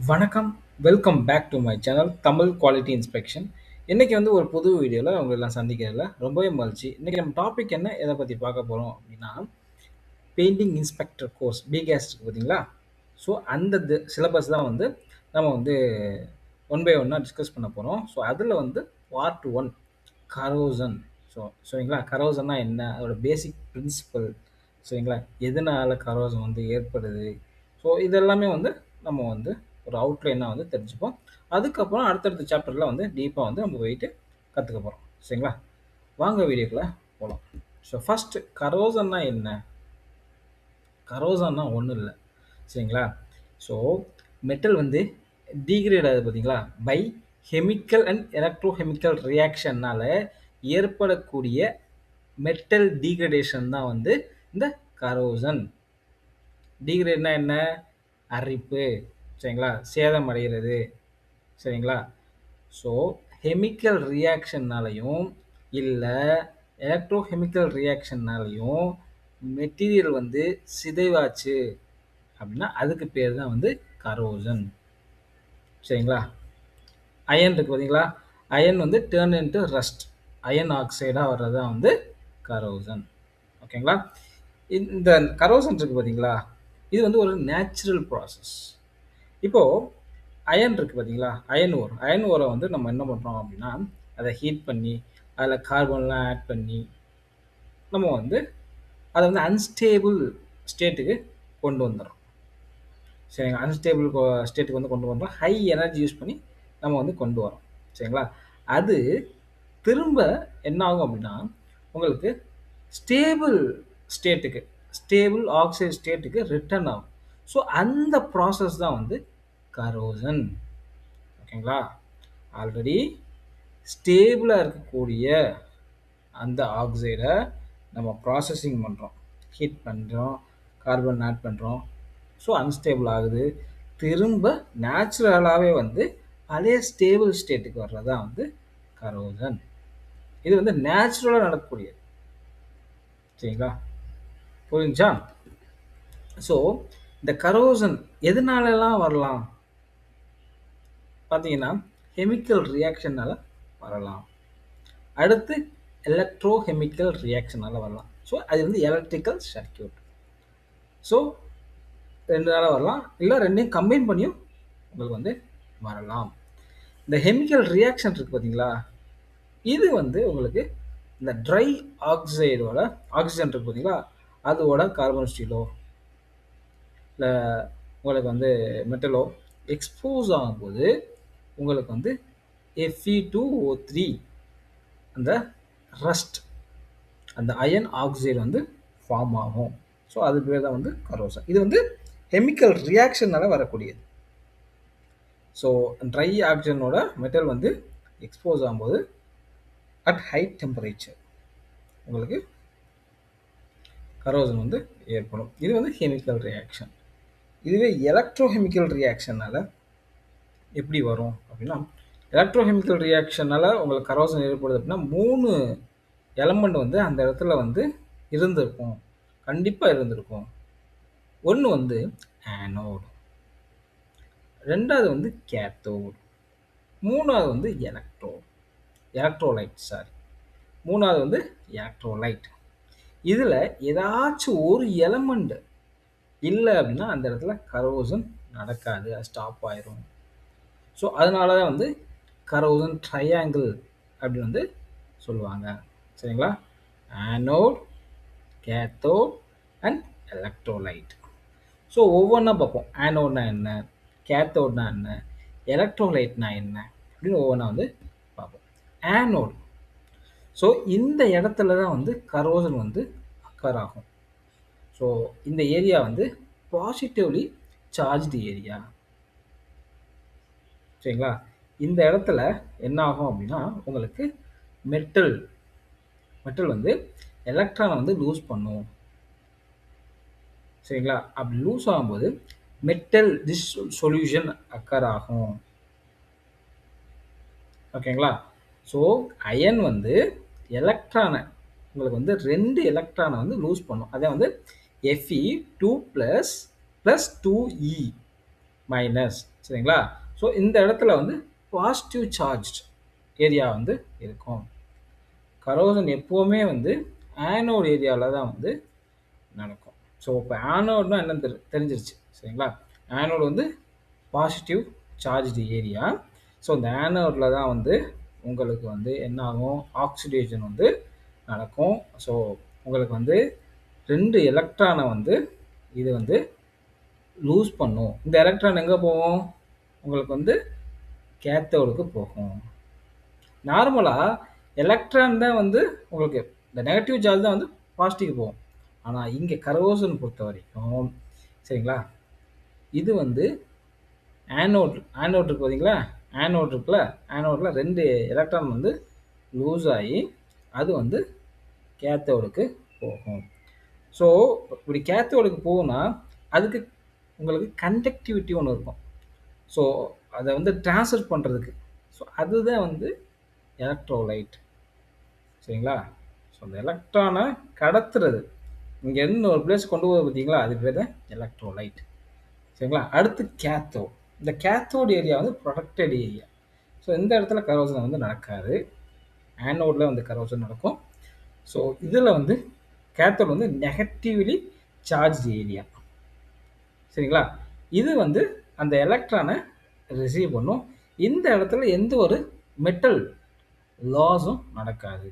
வணக்கம். Welcome back to my channel Tamil quality inspection. இன்னைக்கு வந்து ஒரு புது வீடியோல உங்கள எல்லாம் சந்திக்கிறதுல ரொம்பவே மகிழ்ச்சி. இன்னைக்கு நம்ம டாபிக் என்ன? எத பத்தி பார்க்க போறோம் அப்படின்னா, பெயிண்டிங் இன்ஸ்பெக்டர் கோர்ஸ் பிகேஸ்ட் இருக்கு பார்த்தீங்களா? ஸோ அந்த சிலபஸ் தான் வந்து நம்ம வந்து ஒன் பை ஒன்னா டிஸ்கஸ் பண்ண போறோம். ஸோ அதில வந்து பார்ட் 1 கரோசன். ஸோ சரிங்களா? கரோசன்னா என்ன? அதோட பேசிக் பிரின்சிபல் சரிங்களா? எதனால கரோசன் வந்து ஏற்படுது? ஸோ இது எல்லாமே வந்து நம்ம வந்து ஒரு அவுட்லைனா வந்து தெரிஞ்சுப்போம். அதுக்கப்புறம் அடுத்தடுத்த சாப்டர்ல வந்து டீப்பா வந்து நம்ம போயிட்டு கத்துக்க போறோம். சரிங்களா? வாங்க வீடியோக்குள்ள போலாம். ஸோ ஃபர்ஸ்ட் கரோசன்னா என்ன? கரோசன்னா ஒண்ணும் இல்ல. சரிங்களா? ஸோ மெட்டல் வந்து டீகிரேட் ஆகுது பார்த்தீங்களா? By chemical and electro chemical ரியாக்ஷன்னால ஏற்படக்கூடிய மெட்டல் டீகிரடேஷன் தான் வந்து இந்த கரோசன். டீகிரேட்னா என்ன? அரிப்பு சரிங்களா? சேதம் அடைகிறது சரிங்களா? ஸோ கெமிக்கல் ரியாக்ஷன்னாலையும் இல்லை எலக்ட்ரோ கெமிக்கல் ரியாக்ஷன்னாலையும் மெட்டீரியல் வந்து சிதைவாச்சு அப்படின்னா அதுக்கு பேர் தான் வந்து கரோசன் சரிங்களா? அயன் இருக்கு பார்த்தீங்களா? அயன் வந்து டேர்ன் இன்டு ரஸ்ட் அயன் ஆக்சைடாக வர்றது தான் வந்து கரோசன் ஓகேங்களா? இந்த கரோசன் இருக்கு பார்த்தீங்களா? இது வந்து ஒரு நேச்சுரல் ப்ராசஸ். இப்போ அயன் இருக்கு பார்த்தீங்களா? அயன் ஓரை வந்து நம்ம என்ன பண்ணுறோம் அப்படின்னா அதை ஹீட் பண்ணி அதில் கார்பன்லாம் ஆட் பண்ணி நம்ம வந்து அதை வந்து அன்ஸ்டேபிள் ஸ்டேட்டுக்கு கொண்டு வந்துடுறோம் சரிங்களா? அன்ஸ்டேபிள் ஸ்டேட்டுக்கு வந்து கொண்டு வரோம். ஹை எனர்ஜி யூஸ் பண்ணி நம்ம வந்து கொண்டு வரோம் சரிங்களா? அது திரும்ப என்ன ஆகும் அப்படின்னா உங்களுக்கு ஸ்டேபிள் ஸ்டேட்டுக்கு ஸ்டேபிள் ஆக்சைடு ஸ்டேட்டுக்கு ரிட்டர்ன் ஆகும். ஸோ அந்த ப்ராசஸ் தான் வந்து கரோசன் ஓகேங்களா? ஆல்ரெடி ஸ்டேபிளாக இருக்கக்கூடிய அந்த ஆக்சைடை நம்ம ப்ராசஸிங் பண்ணுறோம், ஹீட் பண்ணுறோம், கார்பன் ஆட் பண்ணுறோம். ஸோ அன்ஸ்டேபிள் ஆகுது. திரும்ப நேச்சுரலாகவே வந்து அதே ஸ்டேபிள் ஸ்டேட்டுக்கு வர்றது தான் வந்து கரோசன். இது வந்து நேச்சுரலாக நடக்கக்கூடியது சரிங்களா? புரிஞ்சா? ஸோ இந்த கரோசன் எதனாலலாம் வரலாம் பார்த்தீங்கன்னா கெமிக்கல் ரியாக்ஷனால வரலாம். அடுத்து எலக்ட்ரோ கெமிக்கல் ரியாக்ஷனால வரலாம். ஸோ அது வந்து எலக்ட்ரிக்கல் சர்க்யூட். ஸோ ரெண்டுனால வரலாம், இல்லை ரெண்டையும் கம்பைன் பண்ணியும் உங்களுக்கு வந்து வரலாம். இந்த கெமிக்கல் ரியாக்ஷன் இருக்கு பார்த்தீங்களா? இது வந்து உங்களுக்கு இந்த ட்ரை ஆக்சைடோட ஆக்சிஜன் இருக்கு பார்த்தீங்களா? அதோட கார்பன் ஸ்டீலோ இல்லை உங்களுக்கு வந்து மெட்டலோ எக்ஸ்போஸ் ஆகும்போது உங்களுக்கு வந்து Fe2O3 அந்த ரஸ்ட் அந்த அயன் ஆக்சைடு வந்து ஃபார்ம் ஆகும். ஸோ அது பேர் தான் வந்து கரோசன். இது வந்து கெமிக்கல் ரியாக்ஷனால வரக்கூடியது. ஸோ ட்ரை ஆக்சிஜனோட மெட்டல் வந்து எக்ஸ்போஸ் ஆகும்போது அட் ஹை டெம்பரேச்சர் உங்களுக்கு கரோசன் வந்து ஏற்படும். இது வந்து கெமிக்கல் ரியாக்ஷன். இதுவே எலக்ட்ரோ கெமிக்கல் ரியாக்ஷனால எப்படி வரும் அப்படின்னா, எலக்ட்ரோ கெமிக்கல் ரியாக்ஷனால உங்களுக்கு கரோசன் ஏற்படுது அப்படின்னா 3 எலமெண்ட் வந்து அந்த இடத்துல வந்து இருந்திருக்கும், கண்டிப்பாக இருந்திருக்கும். ஒன்று வந்து ஆனோடு, ரெண்டாவது வந்து கேத்தோடு, மூணாவது வந்து எலக்ட்ரோலைட் சாரி, மூணாவது வந்து எலக்ட்ரோலைட். இதில் ஏதாச்சும் ஒரு எலமெண்ட் இல்லை அப்படின்னா அந்த இடத்துல கரோசன் நடக்காது, அது ஸ்டாப் ஆயிரும். ஸோ அதனால தான் வந்து கரோசன் ட்ரையாங்கிள் அப்படின்னு வந்து சொல்லுவாங்க சரிங்களா? Anode, cathode and electrolyte. So ஒவ்வொன்றா பார்ப்போம். ஆனோட்னா என்ன, கேத்தோட்னா என்ன, எலக்ட்ரோலைட்னா என்ன அப்படின்னு ஒவ்வொன்றா வந்து பார்ப்போம். ஆனோட், ஸோ இந்த இடத்துல தான் வந்து கரோசன் வந்து அக்கர் ஆகும். ஸோ இந்த ஏரியா வந்து பாசிட்டிவ்லி சார்ஜ்டு ஏரியா சரிங்களா? இந்த இடத்துல என்ன ஆகும் அப்படின்னா உங்களுக்கு மெட்டல் வந்து எலக்ட்ரானை வந்து லூஸ் பண்ணும் சரிங்களா? அப்படி லூஸ் ஆகும்போது மெட்டல் சொல்யூஷன் அக்கர் ஆகும் ஓகேங்களா? ஸோ அயன் வந்து எலக்ட்ரானை உங்களுக்கு வந்து 2 எலக்ட்ரானை வந்து லூஸ் பண்ணும். அதே வந்து Fe2+ + 2E மைனஸ். சரிங்களா? ஸோ இந்த இடத்துல வந்து பாசிட்டிவ் சார்ஜ் ஏரியா வந்து இருக்கும். கரோசன் எப்பவுமே வந்து ஆனோட் ஏரியாவில் தான் வந்து நடக்கும். ஸோ இப்போ ஆனோட்னா என்னன்னு தெரிஞ்சிருச்சு. சரிங்களா? ஆனோடு வந்து பாசிட்டிவ் சார்ஜ்டு ஏரியா. ஸோ இந்த ஆனோடில் தான் வந்து உங்களுக்கு வந்து என்ன ஆகும், ஆக்சிடேஷன் வந்து நடக்கும். ஸோ உங்களுக்கு வந்து 2 எலக்ட்ரானை வந்து இது வந்து லூஸ் பண்ணும். இந்த எலக்ட்ரான் எங்கே போகும், உங்களுக்கு வந்து கேத்தோடுக்கு போகும். நார்மலாக எலக்ட்ரான் தான் வந்து உங்களுக்கு இந்த நெகட்டிவ் சார்ஜ் தான் வந்து பாசிட்டிவ் போகும். ஆனால் இங்கே கரோசன் பொறுத்த வரைக்கும் சரிங்களா, இது வந்து ஆனோட் இருக்கு பார்த்தீங்களா, ஆனோட் இருக்குல்ல, ஆனோடில் 2 எலக்ட்ரான் வந்து லூஸ் ஆகி அது வந்து கேத்தோடுக்கு போகும். ஸோ இப்படி கேத்தோடுக்கு போகும்னா அதுக்கு உங்களுக்கு கண்டக்டிவிட்டி ஒன்று இருக்கும். ஸோ அதை வந்து ட்ரான்ஸ்ஃபர் பண்ணுறதுக்கு, ஸோ அதுதான் வந்து எலக்ட்ரோலைட். சரிங்களா? ஸோ அந்த எலக்ட்ரானை கடத்துறது, இங்கேருந்து ஒரு பிளேஸ் கொண்டு போகிறது பார்த்தீங்களா, அது பேர் தான் எலக்ட்ரோலைட். சரிங்களா? அடுத்து கேத்தோட். இந்த கேத்தோட் ஏரியா வந்து ப்ரொடக்டட் ஏரியா. ஸோ இந்த இடத்துல கரோசன் வந்து நடக்காது. ஆனோடில் வந்து கரோசன் நடக்கும். ஸோ இதில் வந்து கேத்தோட் வந்து நெகட்டிவ்லி சார்ஜ் ஏரியா. சரிங்களா? இது வந்து அந்த எலக்ட்ரானை ரிசீவ் பண்ணும். இந்த இடத்துல எந்த ஒரு மெட்டல் லாஸும் நடக்காது.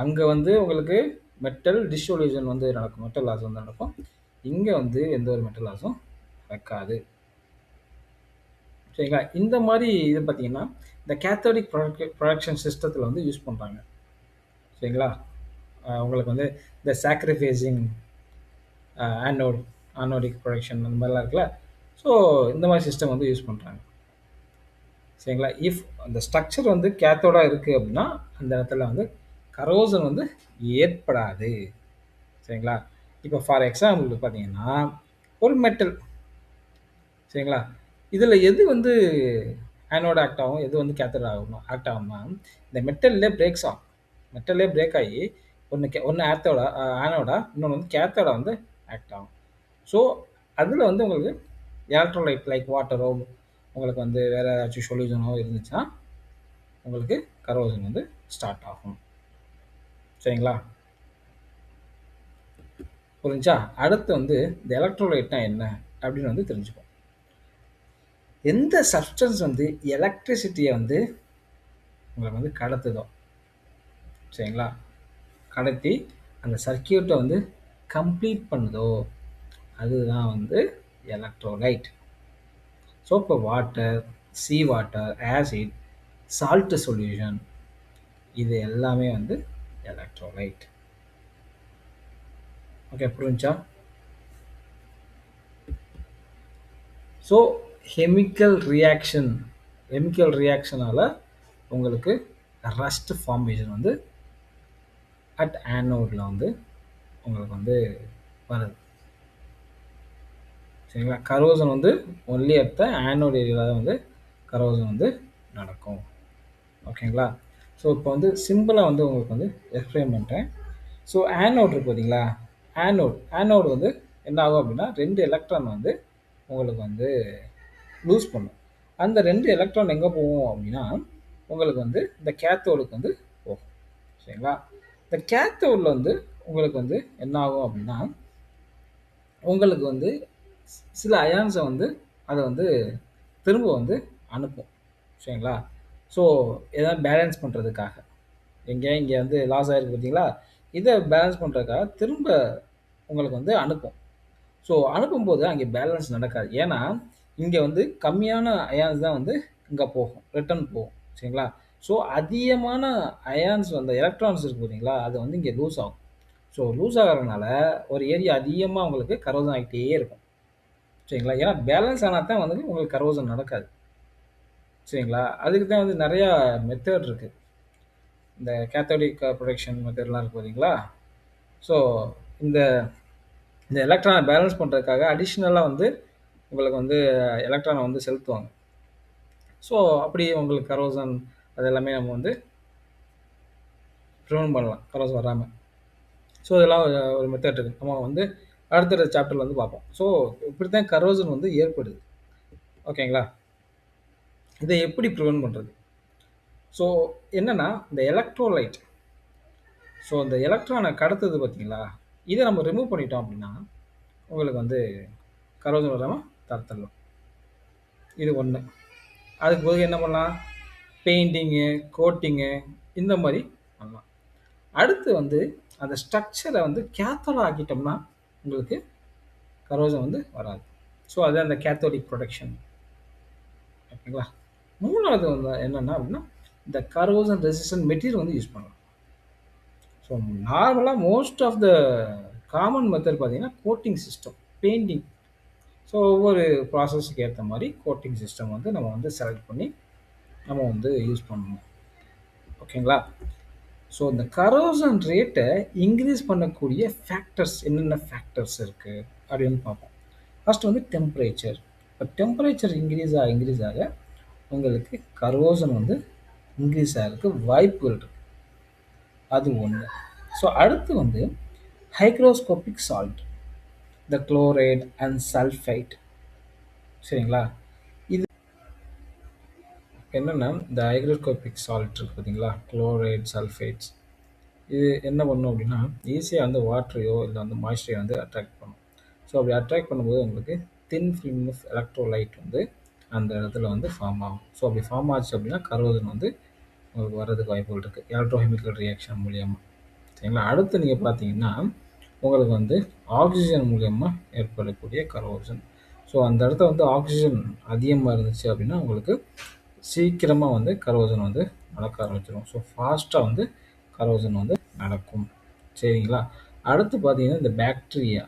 அங்கே வந்து உங்களுக்கு மெட்டல் டிசொல்யூஷன் வந்து நடக்கும், மெட்டல் லாஸ் வந்து நடக்கும். இங்கே வந்து எந்த ஒரு மெட்டல் லாஸும் நடக்காது. சரிங்களா? இந்த மாதிரி இது பார்த்தீங்கன்னா இந்த கேத்தோடிக் ப்ரொடக்ஷன் சிஸ்டத்தில் வந்து யூஸ் பண்ணுறாங்க. சரிங்களா? உங்களுக்கு வந்து இந்த சாக்ரிஃபைசிங் ஆனோடிக் ப்ரொடக்ஷன் அந்த மாதிரிலாம் இருக்குல்ல, ஸோ இந்த மாதிரி சிஸ்டம் வந்து யூஸ் பண்ணுறாங்க. சரிங்களா? இஃப் அந்த ஸ்ட்ரக்சர் வந்து கேத்தோடாக இருக்குது அப்படின்னா அந்த இடத்துல வந்து கரோசன் வந்து ஏற்படாது. சரிங்களா? இப்போ ஃபார் எக்ஸாம்பிள் பார்த்தீங்கன்னா ஒரு மெட்டல், சரிங்களா, இதில் எது வந்து ஆனோட ஆக்ட் ஆகும், எது வந்து கேத்தோட ஆக்ட் ஆகும்னா இந்த மெட்டல்லே பிரேக்ஸ் ஆகும். மெட்டல்லே பிரேக் ஆகி ஒன்று ஆத்தோட ஆனோடா, இன்னொன்று வந்து கேத்தோட வந்து ஆக்ட் ஆகும். ஸோ அதில் வந்து உங்களுக்கு எலக்ட்ரோலைட் லைக் வாட்டரோ, உங்களுக்கு வந்து வேறு ஏதாச்சும் சொல்யூஷனோ இருந்துச்சுன்னா உங்களுக்கு கரோசன் வந்து ஸ்டார்ட் ஆகும். சரிங்களா? புரிஞ்சா? அடுத்து வந்து இந்த எலக்ட்ரோலைட்னா என்ன அப்படின்னு வந்து தெரிஞ்சுப்போம். எந்த சப்ஸ்டன்ஸ் வந்து எலக்ட்ரிசிட்டியை வந்து உங்களுக்கு வந்து கடத்துதோ, சரிங்களா, கடத்தி அந்த சர்க்கியூட்டை வந்து கம்ப்ளீட் பண்ணுதோ அதுதான் வந்து எலக்ட்ரோலைட். ஸோ இப்போ water, sea water, acid, salt solution, இது எல்லாமே வந்து எலக்ட்ரோலைட். ஓகே, புரிஞ்சா? ஸோ கெமிக்கல் ரியாக்ஷனால் உங்களுக்கு ரஸ்ட் ஃபார்மேஷன் வந்து அட் ஆனோடில் வந்து உங்களுக்கு வந்து வருது. சரிங்களா? கரோசன் வந்து ஒன்லி அட் த ஆனோட் ஏரியாவில் வந்து கரோசன் வந்து நடக்கும். ஓகேங்களா? ஸோ இப்போ வந்து சிம்பிளாக வந்து உங்களுக்கு வந்து எக்ஸ்பிளைன் பண்ணுறேன். ஸோ ஆனோட் இருக்குது பார்த்தீங்களா, ஆனோடு வந்து என்ன ஆகும் அப்படின்னா 2 எலக்ட்ரான் வந்து உங்களுக்கு வந்து லூஸ் பண்ணும். அந்த 2 எலக்ட்ரான் எங்கே போகும் அப்படின்னா உங்களுக்கு வந்து இந்த கேத்தோடுக்கு வந்து போகும். சரிங்களா? இந்த கேத்தோடில் வந்து உங்களுக்கு வந்து என்ன ஆகும் அப்படின்னா உங்களுக்கு வந்து சில அயான்ஸை வந்து அதை வந்து திரும்ப வந்து அனுப்பும். சரிங்களா? ஸோ எதாவது பேலன்ஸ் பண்ணுறதுக்காக, இங்கே வந்து லாஸ் ஆகிருக்கு பார்த்தீங்களா, இதை பேலன்ஸ் பண்ணுறதுக்காக திரும்ப உங்களுக்கு வந்து அனுப்பும். ஸோ அனுப்பும்போது அங்கே பேலன்ஸ் நடக்காது. ஏன்னா இங்கே வந்து கம்மியான அயான்ஸ் தான் வந்து இங்கே போகும், ரிட்டர்ன் போகும். சரிங்களா? ஸோ அதிகமான அயான்ஸ் வந்து எலக்ட்ரான்ஸ் இருக்குது பார்த்தீங்களா, அது வந்து இங்கே லூஸ் ஆகும். ஸோ லூஸ் ஆகிறதுனால ஒரு ஏரியா அதிகமாக உங்களுக்கு கரோசன் ஆகிட்டே இருக்கும். சரிங்களா? ஏன்னா பேலன்ஸ் ஆனால் தான் வந்து உங்களுக்கு கரோசன் நடக்காது. சரிங்களா? அதுக்கு தான் வந்து நிறையா மெத்தட் இருக்குது. இந்த கேத்தோடிக் ப்ரொடக்ஷன் மெத்தட்லாம் இருக்குது பார்த்தீங்களா. ஸோ இந்த இந்த எலக்ட்ரானை பேலன்ஸ் பண்ணுறதுக்காக அடிஷ்னலாக வந்து உங்களுக்கு வந்து எலக்ட்ரானை வந்து செலுத்துவாங்க. ஸோ அப்படி உங்களுக்கு கரோசன் அது எல்லாமே நம்ம வந்து ப்ரிவென்ட் பண்ணலாம், கரோசன் வராமல். ஸோ இதெல்லாம் ஒரு மெத்தட் இருக்குது, நம்ம வந்து அடுத்த சாப்டரில் வந்து பார்ப்போம். ஸோ இப்படி தான் கரோசன் வந்து ஏற்படுது. ஓகேங்களா? இதை எப்படி ப்ரிவென்ட் பண்ணுறது? ஸோ என்னன்னா, இந்த எலக்ட்ரோலைட், ஸோ இந்த எலக்ட்ரானை கடத்துது பார்த்தீங்களா? இதை நம்ம ரிமூவ் பண்ணிட்டோம் அப்படின்னா உங்களுக்கு வந்து கரோசன் வராமல் தடுத்துடலாம். இது ஒன்று. அதுக்கு பிறகு என்ன பண்ணலாம்? பெயிண்டிங்கு, கோட்டிங்கு இந்த மாதிரி பண்ணலாம். அடுத்து வந்து அந்த ஸ்ட்ரக்சரை வந்து கேத்தோட ஆக்கிட்டோம்னா உங்களுக்கு கரோசன் வந்து வராது. ஸோ அது அந்த கேத்தோடிக் ப்ரொடெக்ஷன். ஓகேங்களா? மூணாவது வந்து என்னென்னா அப்படின்னா இந்த கரோசன் ரெசிஸ்டன்ட் மெட்டீரியல் வந்து யூஸ் பண்ணலாம். ஸோ நார்மலாக most of the common method பார்த்தீங்கன்னா கோட்டிங் சிஸ்டம், பெயிண்டிங். ஸோ ஒவ்வொரு ப்ராசஸ்க்கு ஏற்ற மாதிரி கோட்டிங் சிஸ்டம் வந்து நம்ம வந்து செலக்ட் பண்ணி நம்ம வந்து யூஸ் பண்ணணும். ஓகேங்களா? ஸோ இந்த கரோசன் ரேட்டை இன்க்ரீஸ் பண்ணக்கூடிய ஃபேக்டர்ஸ் என்னென்ன ஃபேக்டர்ஸ் இருக்குது அப்படின்னு பார்ப்போம். ஃபர்ஸ்ட் வந்து டெம்பரேச்சர். இப்போ டெம்பரேச்சர் இன்க்ரீஸ் ஆக உங்களுக்கு கரோசன் வந்து இன்க்ரீஸ் ஆகிறதுக்கு வாய்ப்புகள் இருக்குது. அது ஒன்று. ஸோ அடுத்து வந்து ஹைக்ரோஸ்கோபிக் சால்ட், இந்த குளோரைட் அண்ட் சல்ஃபைட். சரிங்களா? இது என்னென்னா இந்த ஹைக்ரோஸ்கோபிக் சால்ட் இருக்குது பார்த்தீங்களா, குளோரைட், சல்ஃபைட்ஸ். இது என்ன பண்ணும் அப்படின்னா ஈஸியாக வந்து வாட்டரையோ இல்லை வந்து மாய்ஸ்சரையோ வந்து அட்ராக்ட் பண்ணும். ஸோ அப்படி அட்ராக்ட் பண்ணும்போது உங்களுக்கு தின் ஃபிலிம் ஆஃப் எலக்ட்ரோலைட் வந்து அந்த இடத்துல வந்து ஃபார்ம் ஆகும். ஸோ அப்படி ஃபார்ம் ஆச்சு அப்படின்னா கரோசன் வந்து உங்களுக்கு வர்றதுக்கு வாய்ப்புகள் இருக்குது எலக்ட்ரோகெமிக்கல் ரியாக்ஷன் மூலியமாக. சரிங்களா? அடுத்து நீங்கள் பார்த்தீங்கன்னா உங்களுக்கு வந்து ஆக்சிஜன் மூலியமாக ஏற்படக்கூடிய கரோசன். ஸோ அந்த இடத்துல வந்து ஆக்சிஜன் அதிகமாக இருந்துச்சு அப்படின்னா உங்களுக்கு சீக்கிரமாக வந்து கரோசன் வந்து நடக்க ஆரம்பிச்சிடும். ஸோ ஃபாஸ்ட்டாக வந்து கரோசன் வந்து நடக்கும். சரிங்களா? அடுத்து பார்த்தீங்கன்னா இந்த பாக்டீரியா.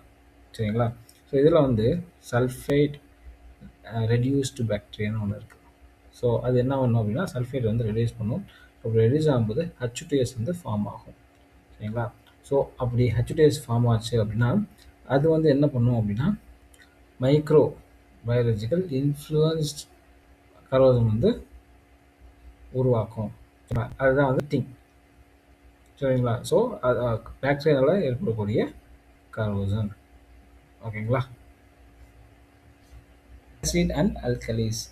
சரிங்களா? ஸோ இதில் வந்து சல்ஃபைட் ரெடியூஸ்டு பாக்டீரியான்னு ஒன்று இருக்குது. ஸோ அது என்ன பண்ணும் அப்படின்னா சல்ஃபைட் வந்து ரெடியூஸ் பண்ணும். அப்படி ரெடியூஸ் ஆகும்போது H2S வந்து ஃபார்ம் ஆகும். சரிங்களா? ஸோ அப்படி H2S ஃபார்ம் ஆச்சு அப்படின்னா அது வந்து என்ன பண்ணும் அப்படின்னா மைக்ரோ பயாலஜிக்கல் இன்ஃப்ளூயன்ஸ்ட் கரோசன் வந்து உருவாக்கும். அதுதான் வந்து திங். சரிங்களா? ஸோ அது பாக்டீரியாவில் ஏற்படக்கூடிய கரோசன். ஓகேங்களா? Acid and alkalis.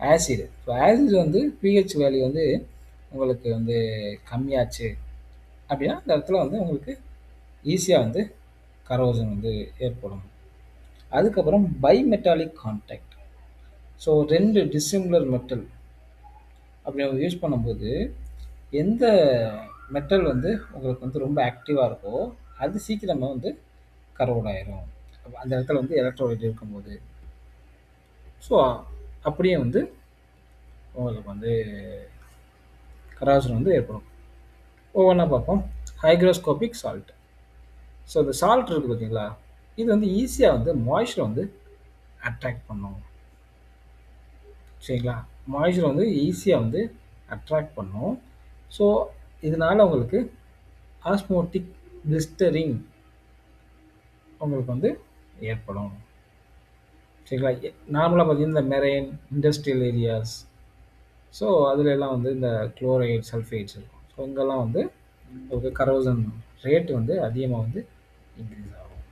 Acid, so acid வந்து பிஹெச் வேல்யூ வந்து உங்களுக்கு வந்து கம்மியாச்சு அப்படின்னா இந்த இடத்துல வந்து உங்களுக்கு ஈஸியாக வந்து கரோசன் வந்து ஏற்படும். அதுக்கப்புறம் பைமெட்டாலிக் கான்டாக்ட். ஸோ ரெண்டு டிசிமிலர் மெட்டல் அப்படி நம்ம யூஸ் பண்ணும்போது எந்த மெட்டல் வந்து உங்களுக்கு வந்து ரொம்ப ஆக்டிவாக இருக்கோ அது சீக்கிரமாக வந்து கரோட் ஆயிரும் அந்த இடத்துல வந்து எலக்ட்ரோலைட் இருக்கும்போது. ஸோ அப்படியே வந்து உங்களுக்கு வந்து கரோசன் வந்து ஏற்படும். ஒவ்வொன்றா பார்ப்போம். Hygroscopic salt. ஸோ இந்த சால்ட் இருக்குது பார்த்தீங்களா, இது வந்து ஈஸியாக வந்து மாய்ஸ்சரை வந்து அட்ராக்ட் பண்ணும். சரிங்களா? மாய்ஸ்சரை வந்து ஈஸியாக வந்து அட்ராக்ட் பண்ணும். ஸோ இதனால் உங்களுக்கு ஆஸ்மோட்டிக் பிளிஸ்டரிங் உங்களுக்கு வந்து ஏற்படும். சரிங்களா? நார்மலாக பார்த்தீங்கன்னா இந்த மெரைன் இண்டஸ்ட்ரியல் ஏரியாஸ், ஸோ அதில் எல்லாம் வந்து இந்த குளோரைட் சல்ஃபேட்ஸ் இருக்கும். ஸோ இங்கெல்லாம் வந்து உங்களுக்கு கரோசன் ரேட் வந்து அதிகமாக வந்து இன்க்ரீஸ் ஆகும்.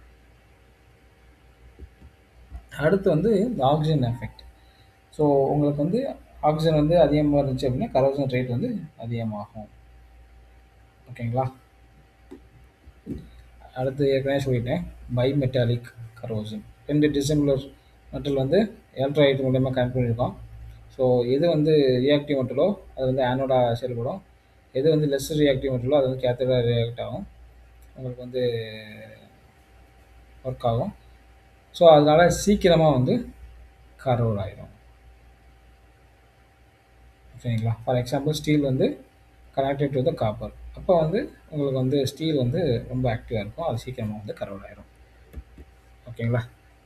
அடுத்து வந்து இந்த ஆக்சிஜன் எஃபெக்ட். ஸோ உங்களுக்கு வந்து ஆக்சிஜன் வந்து அதிகமாக இருந்துச்சு அப்படின்னா கரோசன் ரேட் வந்து அதிகமாகும். ஓகேங்களா? அடுத்து ஏற்கனவே சொல்லிட்டேன் பைமெட்டாலிக் கரோசன். ரெண்டு டிசிமிலர் மெட்டல் வந்து எலக்ட்ரோலைட் மூலயமா கனெக்ட் பண்ணியிருக்கோம். ஸோ எது வந்து ரியாக்டிவ் மெட்டலோ அது வந்து ஆனோடாக செயல்படும், எது வந்து லெஸ் ரியாக்டிவ் மெட்டலோ அது வந்து கேத்தோடாக ரியாக்ட் ஆகும், உங்களுக்கு வந்து ஒர்க் ஆகும். ஸோ அதனால் சீக்கிரமாக வந்து கரோட் ஆயிரும். ஓகேங்களா? ஃபார் எக்ஸாம்பிள் ஸ்டீல் வந்து கனெக்டட் டு த காப்பர், அப்போ வந்து உங்களுக்கு வந்து ஸ்டீல் வந்து ரொம்ப ஆக்டிவாக இருக்கும், அது சீக்கிரமாக வந்து கரோட் ஆயிரும். ஓகேங்களா?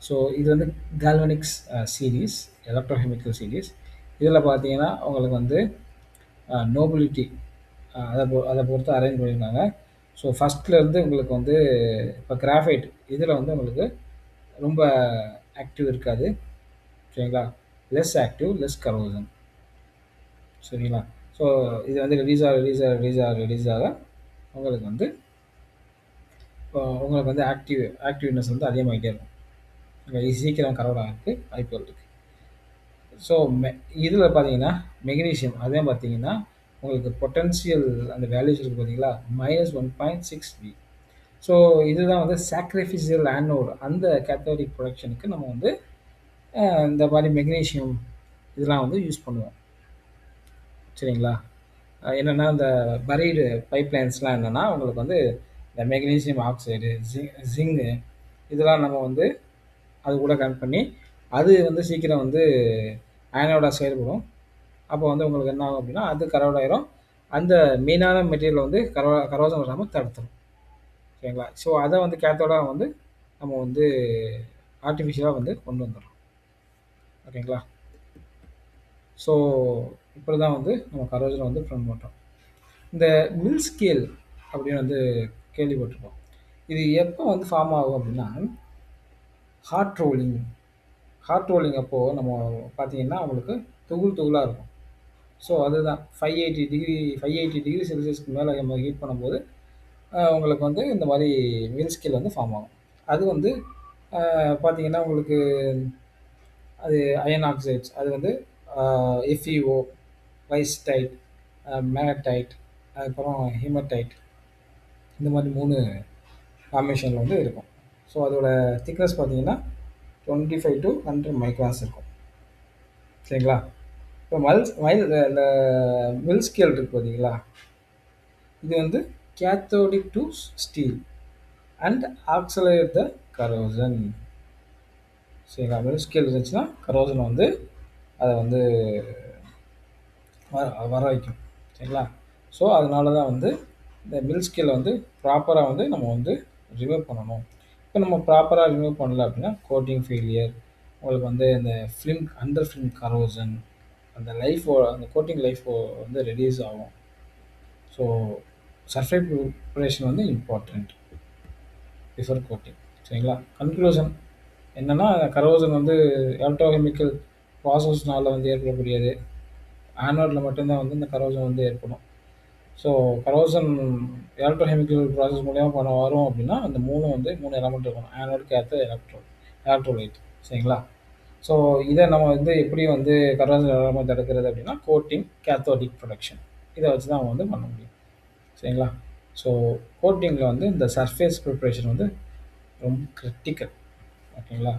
ஸோ இது வந்து கால்வனிக்ஸ் சீரீஸ், எலக்ட்ரோகெமிக்கல் சீரீஸ். இதில் பார்த்தீங்கன்னா உங்களுக்கு வந்து நோபிலிட்டி அதை பொறுத்து அரேஞ்ச் பண்ணியிருக்காங்க. ஸோ ஃபஸ்ட்லேருந்து உங்களுக்கு வந்து இப்போ கிராஃபைட் இதில் வந்து உங்களுக்கு ரொம்ப ஆக்டிவ் இருக்காது. சரிங்களா? Less active, less corrosion. சரிங்களா? ஸோ இது வந்து ரிலீஸ் ஆக உங்களுக்கு வந்து உங்களுக்கு வந்து ஆக்டிவ்னஸ் வந்து அதிகமாகிட்டே இருக்கும். சீக்கிரம் கரோட் ஆகிறதுக்கு வாய்ப்புகள் இருக்குது. ஸோ இதில் பார்த்தீங்கன்னா மெக்னீசியம் அதே பார்த்தீங்கன்னா உங்களுக்கு பொட்டன்ஷியல் அந்த வேல்யூஸ் இருக்குது பார்த்தீங்களா, -1.6 V. ஸோ இதுதான் வந்து சாக்ரிஃபிஷியல் ஆனோட் அந்த கேத்தோடிக் ப்ரொடக்ஷனுக்கு நம்ம வந்து இந்த மாதிரி மெக்னீசியம் இதெல்லாம் வந்து யூஸ் பண்ணுவோம். சரிங்களா? என்னென்னா இந்த பரீடு பைப்லைன்ஸ்லாம் என்னென்னா உங்களுக்கு வந்து இந்த மெக்னீசியம் ஆக்சைடு, ஜிங்கு இதெல்லாம் நம்ம வந்து அது கூட கனெக்ட் பண்ணி அது வந்து சீக்கிரம் வந்து அயனோடாக செயல்படும். அப்போ வந்து உங்களுக்கு என்ன ஆகும் அப்படின்னா அது கரோட் ஆயிரும். அந்த மெயினான மெட்டீரியல் வந்து கரோசன் வராமல் தடுத்துரும். சரிங்களா? ஸோ அதை வந்து கேத்தோடாக வந்து நம்ம வந்து ஆர்டிஃபிஷியலாக வந்து கொண்டு வந்துடுறோம். ஓகேங்களா? ஸோ இப்படி தான் வந்து நம்ம கரோசனை வந்து ப்ரிவென்ட் பண்ணுறோம். இந்த மில் ஸ்கேல் அப்படின்னு வந்து கேள்விப்பட்டிருப்போம். இது எப்போ வந்து ஃபார்ம் ஆகும் அப்படின்னா ஹாட் ரோலிங் அப்போது நம்ம பார்த்தீங்கன்னா உங்களுக்கு துகுள் துகுளாக இருக்கும். ஸோ அதுதான் 580 டிகிரி செல்சியஸ்க்கு மேலே நம்ம ஹீட் பண்ணும்போது உங்களுக்கு வந்து இந்த மாதிரி மில் ஸ்கேல் வந்து ஃபார்ம் ஆகும். அது வந்து பார்த்தீங்கன்னா உங்களுக்கு அது அயன் ஆக்சைட்ஸ் அது வந்து FeO, வைஸ்டைட், மேக்னைட், அதுக்கப்புறம் ஹீமடைட் இந்த மாதிரி 3 ஃபார்மேஷனில் வந்து இருக்கும். ஸோ அதோட திக்னஸ் பார்த்தீங்கன்னா 25 to 100 மைக்ரான்ஸ் இருக்கும். சரிங்களா? இப்போ இந்த மில் ஸ்கேல் இருக்குது பார்த்தீங்களா, இது வந்து cathodic to steel and accelerate the corrosion. சரிங்களா? மில் ஸ்கேல் இருந்துச்சுன்னா கரோசனை வந்து அதை வந்து வர வைக்கும். சரிங்களா? ஸோ அதனால தான் வந்து இந்த மில் ஸ்கேலை வந்து ப்ராப்பராக வந்து நம்ம வந்து ரிமூவ் பண்ணணும். இப்போ நம்ம ப்ராப்பராக ரிமூவ் பண்ணல அப்படின்னா கோட்டிங் ஃபெயிலியர், உங்களுக்கு வந்து இந்த அண்டர் ஃபிலிம் கரோசன், அந்த கோட்டிங் லைஃப் வந்து ரெடியூஸ் ஆகும். ஸோ சர்ஃபேஸ் ப்ரிப்பரேஷன் வந்து இம்பார்ட்டண்ட் பிஃபோர் கோட்டிங். சரிங்களா? கன்க்ளூஷன் என்னென்னா கரோசன் வந்து எலக்ட்ரோகெமிக்கல் ப்ராசஸ்னால் வந்து ஏற்படக்கூடியது. ஆனோடில் மட்டும்தான் வந்து இந்த கரோசன் வந்து ஏற்படும். ஸோ கரோசன் எலக்ட்ரோகெமிக்கல் ப்ராசஸ் மூலியமாக வரும் அப்படின்னா அந்த 3 எலமெண்ட் இருக்கணும். Anode, cathode, electrolyte. சரிங்களா? ஸோ இதை நம்ம வந்து எப்படி வந்து கரோசன் வராமல் தடுக்கிறது அப்படின்னா கோட்டிங், கேத்தோடிக் ப்ரொடக்ஷன் இதை வச்சு தான் அவங்க வந்து பண்ண முடியும். சரிங்களா? ஸோ கோட்டிங்கில் வந்து இந்த சர்ஃபேஸ் ப்ரிப்பரேஷன் வந்து ரொம்ப கிரிட்டிக்கல். ஓகேங்களா?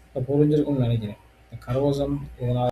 இப்போ புரிஞ்சிருக்கும்னு நினைக்கிறேன். இந்த கரோசன் இதனால்